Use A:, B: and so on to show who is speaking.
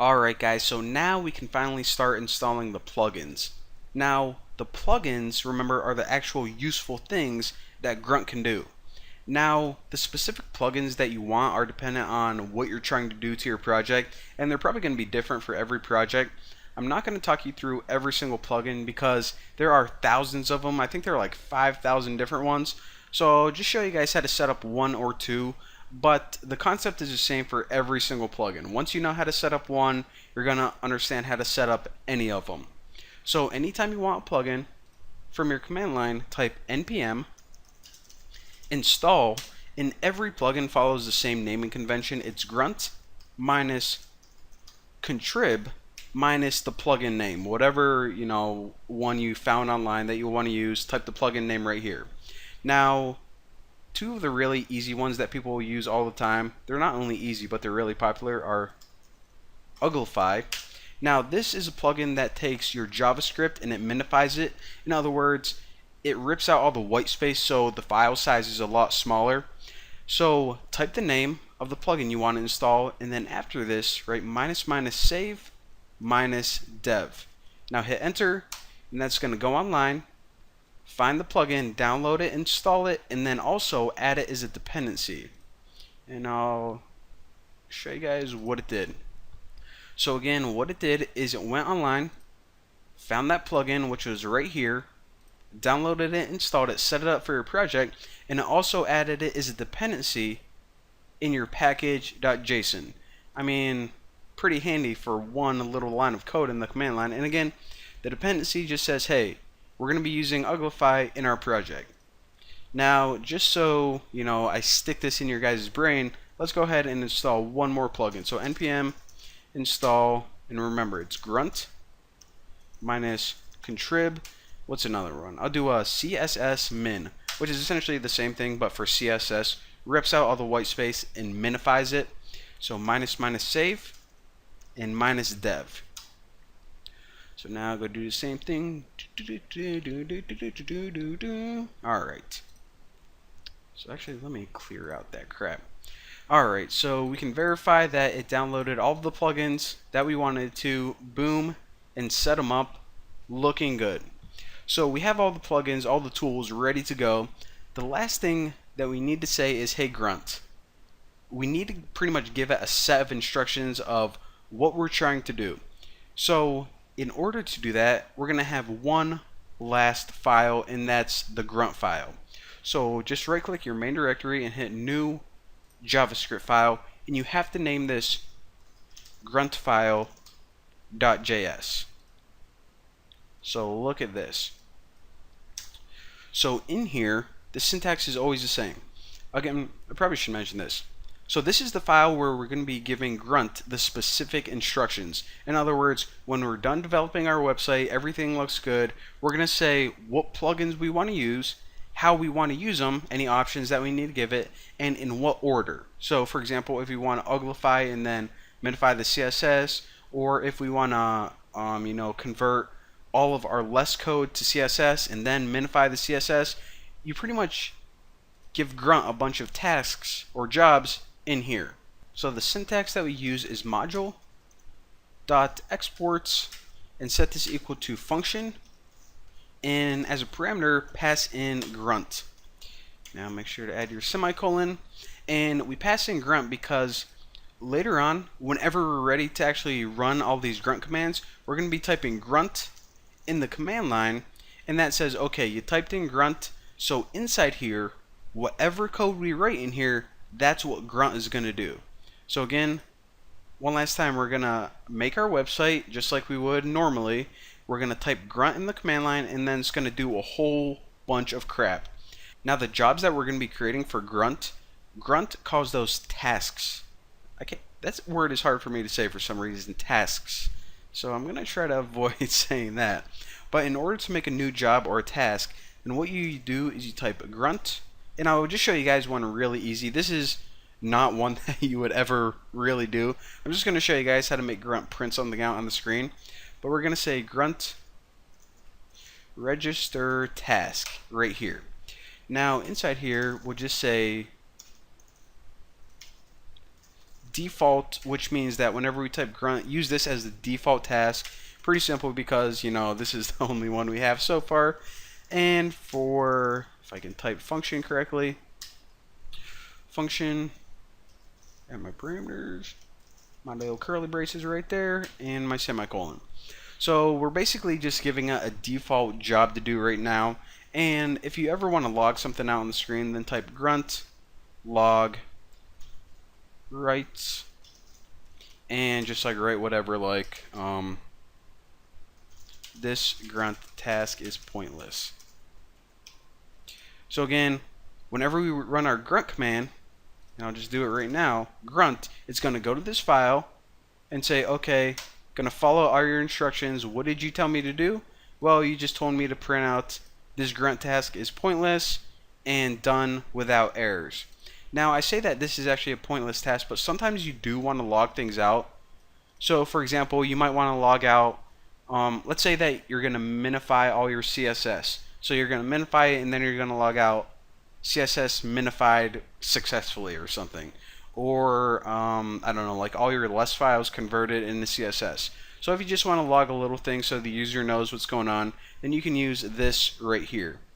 A: Alright guys, so now we can finally start installing the plugins. Now, the plugins, remember, are the actual useful things that Grunt can do. Now, the specific plugins that you want are dependent on what you're trying to do to your project, and they're probably going to be different for every project. I'm not going to talk you through every single plugin because there are thousands of them. I think there are like 5,000 different ones. So I'll just show you guys how to set up one or two, but the concept is the same for every single plugin. Once you know how to set up one, you're going to understand how to set up any of them. So anytime you want a plugin, from your command line, type npm install, and every plugin follows the same naming convention. It's grunt minus contrib minus the plugin name. Whatever, one you found online that you want to use, type the plugin name right here. Now, two of the really easy ones that people will use all the time, they're not only easy, but they're really popular, are Uglify. Now, this is a plugin that takes your JavaScript and it minifies it. In other words, it rips out all the white space so the file size is a lot smaller. So type the name of the plugin you want to install, and then after this, write --save -dev. Now hit enter, and that's going to go online, find the plugin, download it, install it, and then also add it as a dependency. And I'll show you guys what it did. So again, what it did is it went online, found that plugin, which was right here, downloaded it, installed it, set it up for your project, and it also added it as a dependency in your package.json. I mean, pretty handy for one little line of code in the command line. And again, the dependency just says, hey, we're going to be using Uglify in our project. Now, just so I stick this in your guys' brain, let's go ahead and install one more plugin. So npm install, and remember, it's grunt minus contrib. What's another one? I'll do a CSS min, which is essentially the same thing, but for CSS. Rips out all the white space and minifies it. So --save and -dev. So now go do the same thing. Alright. So actually, let me clear out that crap. Alright, so we can verify that it downloaded all of the plugins that we wanted to, boom, and set them up, looking good. So we have all the plugins, all the tools ready to go. The last thing that we need to say is, hey Grunt, we need to pretty much give it a set of instructions of what we're trying to do. So in order to do that, we're going to have one last file, and that's the Grunt file. So just right click your main directory and hit new JavaScript file, and you have to name this gruntfile.js. So look at this. So in here, the syntax is always the same. Again, I probably should mention this. So this is the file where we're going to be giving Grunt the specific instructions. In other words, when we're done developing our website, everything looks good, we're going to say what plugins we want to use, how we want to use them, any options that we need to give it, and in what order. So for example, if we want to uglify and then minify the CSS, or if we want to convert all of our less code to CSS and then minify the CSS, you pretty much give Grunt a bunch of tasks or jobs in here. So the syntax that we use is module.exports, and set this equal to function, and as a parameter pass in Grunt. Now make sure to add your semicolon, and we pass in Grunt because later on, whenever we're ready to actually run all these Grunt commands, we're going to be typing Grunt in the command line, and that says, okay, you typed in Grunt, so inside here, whatever code we write in here, that's what Grunt is going to do. So again, one last time, we're going to make our website just like we would normally. We're going to type Grunt in the command line, and then it's going to do a whole bunch of crap. Now the jobs that we're going to be creating for Grunt calls those tasks. That word is hard for me to say for some reason, tasks. So I'm going to try to avoid saying that. But in order to make a new job or a task, then what you do is you type Grunt, and I will just show you guys one really easy. This is not one that you would ever really do. I'm just going to show you guys how to make Grunt print something out on the screen. But we're going to say Grunt register task right here. Now inside here we'll just say default, which means that whenever we type grunt, use this as the default task. Pretty simple because, you know, this is the only one we have so far. And for, if I can type function correctly, function, and my parameters, my little curly braces right there, and my semicolon. So we're basically just giving it a default job to do right now. And if you ever want to log something out on the screen, then type grunt log write, and just like write whatever, like this grunt task is pointless. So again, whenever we run our grunt command, and I'll just do it right now, grunt, it's going to go to this file and say, okay, going to follow all your instructions. What did you tell me to do? Well, you just told me to print out this grunt task is pointless and done without errors. Now, I say that this is actually a pointless task, but sometimes you do want to log things out. So, for example, you might want to log out, let's say that you're going to minify all your CSS. So you're going to minify it, and then you're going to log out CSS minified successfully or something. Or, I don't know, like all your less files converted into CSS. So if you just want to log a little thing so the user knows what's going on, then you can use this right here.